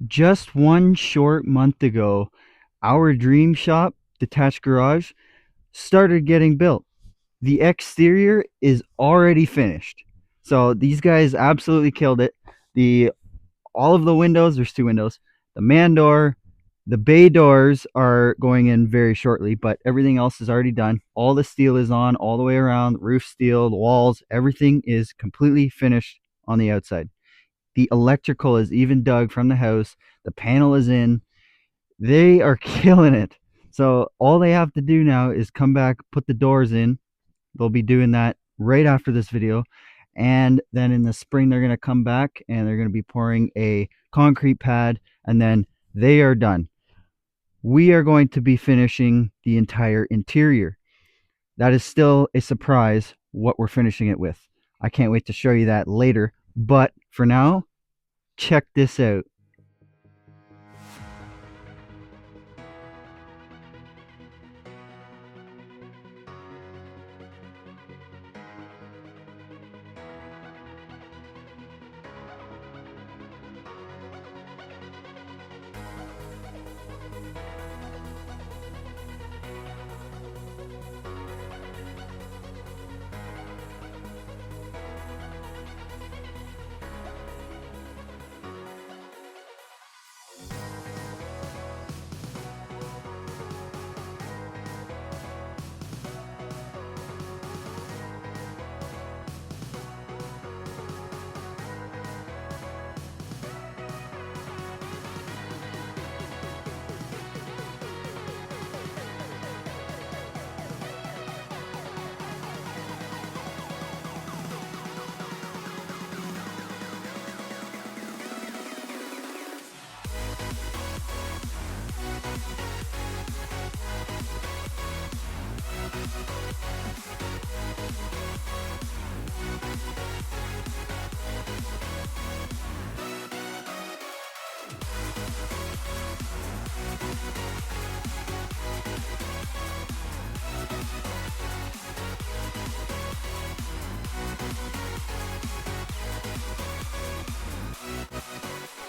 Just one short month ago, our dream shop, detached garage, started getting built. The exterior is already finished. So these guys absolutely killed it. The All of the windows, there's two windows. The man door, the bay doors are going in very shortly, but everything else is already done. All the steel is on all the way around, the roof steel, the walls, everything is completely finished on the outside. The electrical is even dug from the house. The panel is in. They are killing it. So all they have to do now is come back, put the doors in. They'll be doing that right after this video. And then in the spring, they're going to come back and they're going to be pouring a concrete pad, and then they are done. We are going to be finishing the entire interior. That is still a surprise what we're finishing it with. I can't wait to show you that later. But for now, check this out.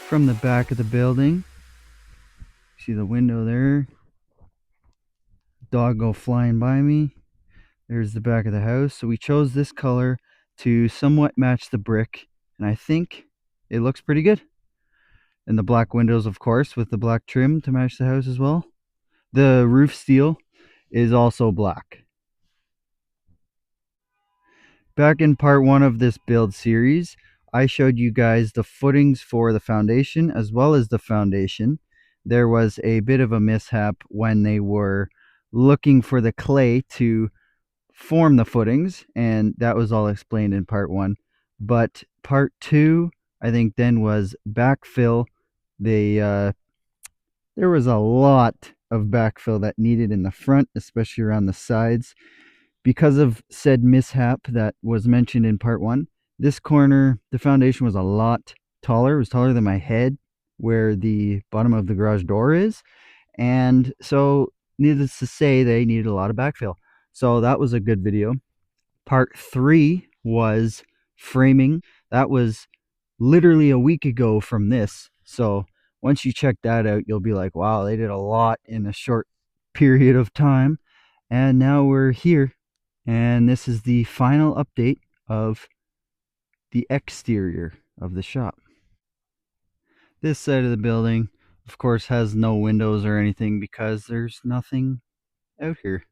From the back of the building, see the window there. Dog go flying by me. There's the back of the house. So we chose this color to somewhat match the brick, and I think it looks pretty good. And the black windows, of course, with the black trim to match the house as well. The roof steel is also black. Back in part one of this build series, I showed you guys the footings for the foundation as well as the foundation. There was a bit of a mishap when they were looking for the clay to form the footings, and that was all explained in part one. But part two, I think, then was backfill. They There was a lot of backfill that needed in the front, especially around the sides, because of said mishap that was mentioned in part one. This corner, the foundation was a lot taller. It was taller than my head, where the bottom of the garage door is, and so needless to say, they needed a lot of backfill. So that was a good video. Part three was framing. That was literally a week ago from this. So once you check that out, you'll be like, wow, they did a lot in a short period of time. And now we're here. And this is the final update of the exterior of the shop. This side of the building, of course, has no windows or anything because there's nothing out here.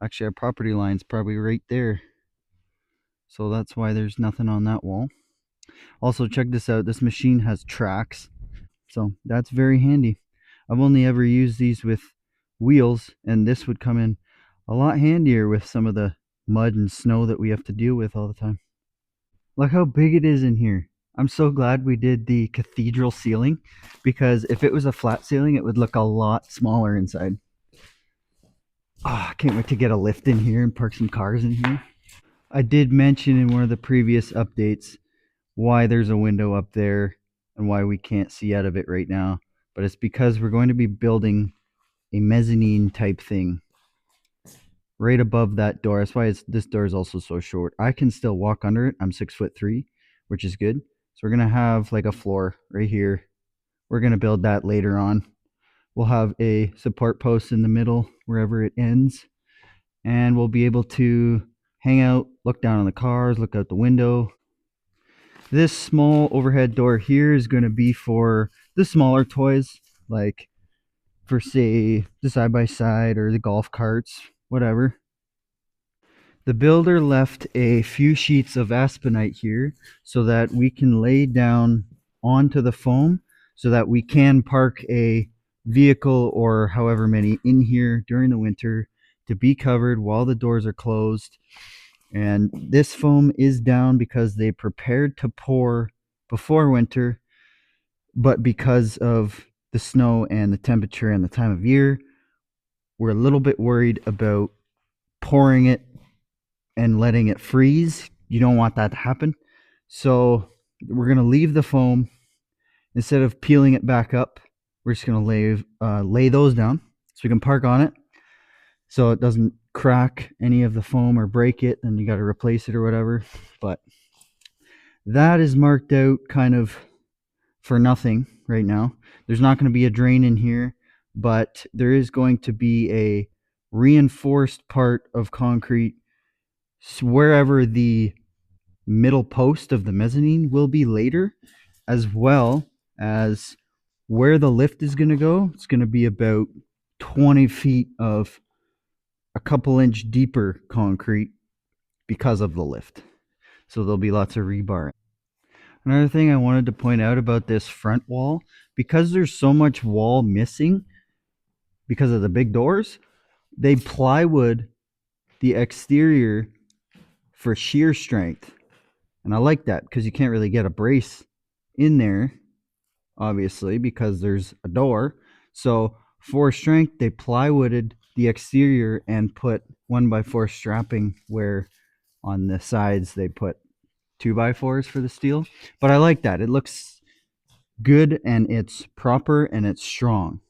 Actually, our property line's probably right there. So that's why there's nothing on that wall. Also, check this out. This machine has tracks. So that's very handy. I've only ever used these with wheels, and this would come in a lot handier with some of the mud and snow that we have to deal with all the time. Look how big it is in here. I'm so glad we did the cathedral ceiling, because if it was a flat ceiling, it would look a lot smaller inside. Oh, I can't wait to get a lift in here and park some cars in here. I did mention in one of the previous updates why there's a window up there and why we can't see out of it right now. But it's because we're going to be building a mezzanine type thing right above that door. That's why this door is also so short. I can still walk under it. I'm 6'3", which is good. So we're gonna have like a floor right here, We're going to build that later on. We'll have a support post in the middle wherever it ends, and we'll be able to hang out, look down on the cars, look out the window. This small overhead door here is going to be for the smaller toys, like for, say, the side by side or the golf carts, whatever. The builder left a few sheets of Aspenite here so that we can lay down onto the foam so that we can park a vehicle or however many in here during the winter to be covered while the doors are closed. And this foam is down because they prepared to pour before winter, but because of the snow and the temperature and the time of year, we're a little bit worried about pouring it and letting it freeze. You don't want that to happen. So we're going to leave the foam. Instead of peeling it back up, we're just going to lay those down so we can park on it so it doesn't crack any of the foam or break it, and you got to replace it or whatever. But that is marked out kind of for nothing right now. There's not going to be a drain in here, but there is going to be a reinforced part of concrete wherever the middle post of the mezzanine will be later, as well as where the lift is going to go. It's going to be about 20 feet of a couple inch deeper concrete because of the lift. So there'll be lots of rebar. Another thing I wanted to point out about this front wall, because there's so much wall missing because of the big doors, they plywood the exterior for shear strength. And I like that because you can't really get a brace in there, obviously, because there's a door. So for strength, they plywooded the exterior and put 1x4 strapping where on the sides they put 2x4s for the steel. But I like that. It looks good and it's proper and it's strong.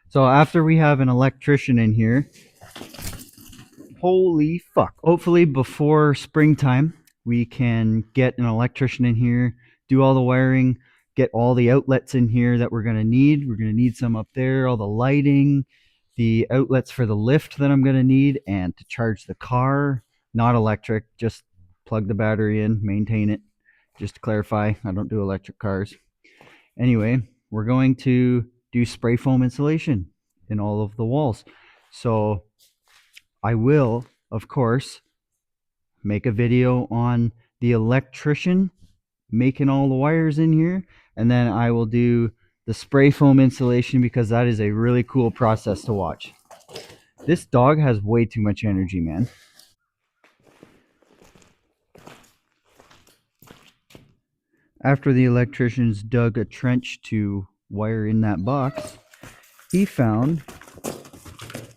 So after we have an electrician in here, holy fuck, hopefully before springtime, we can get an electrician in here, do all the wiring, get all the outlets in here that we're going to need. We're going to need some up there, all the lighting, the outlets for the lift that I'm going to need, and to charge the car. Not electric, just plug the battery in, maintain it. Just to clarify, I don't do electric cars. Anyway, we're going to do spray foam insulation in all of the walls. So I will, of course, make a video on the electrician making all the wires in here, and then I will do the spray foam insulation because that is a really cool process to watch. This dog has way too much energy, man. After the electricians dug a trench to wire in that box, he found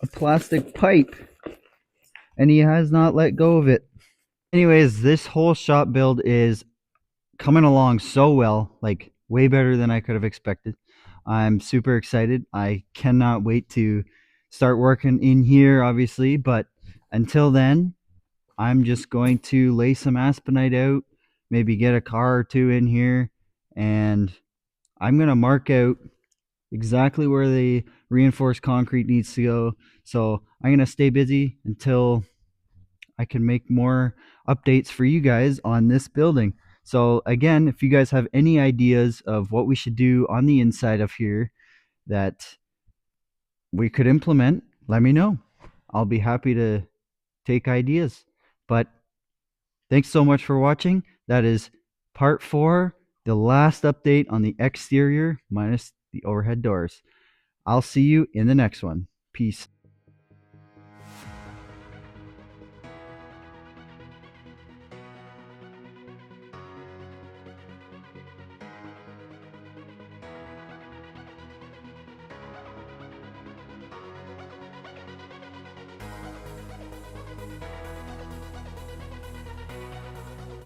a plastic pipe and he has not let go of it. Anyways, this whole shop build is coming along so well, like way better than I could have expected. I'm super excited. I cannot wait to start working in here, obviously, but until then, I'm just going to lay some Aspenite out, maybe get a car or two in here, and I'm going to mark out exactly where the reinforced concrete needs to go. So I'm going to stay busy until I can make more updates for you guys on this building. So again, if you guys have any ideas of what we should do on the inside of here that we could implement, let me know. I'll be happy to take ideas. But thanks so much for watching. That is part 4, the last update on the exterior minus the overhead doors. I'll see you in the next one. Peace.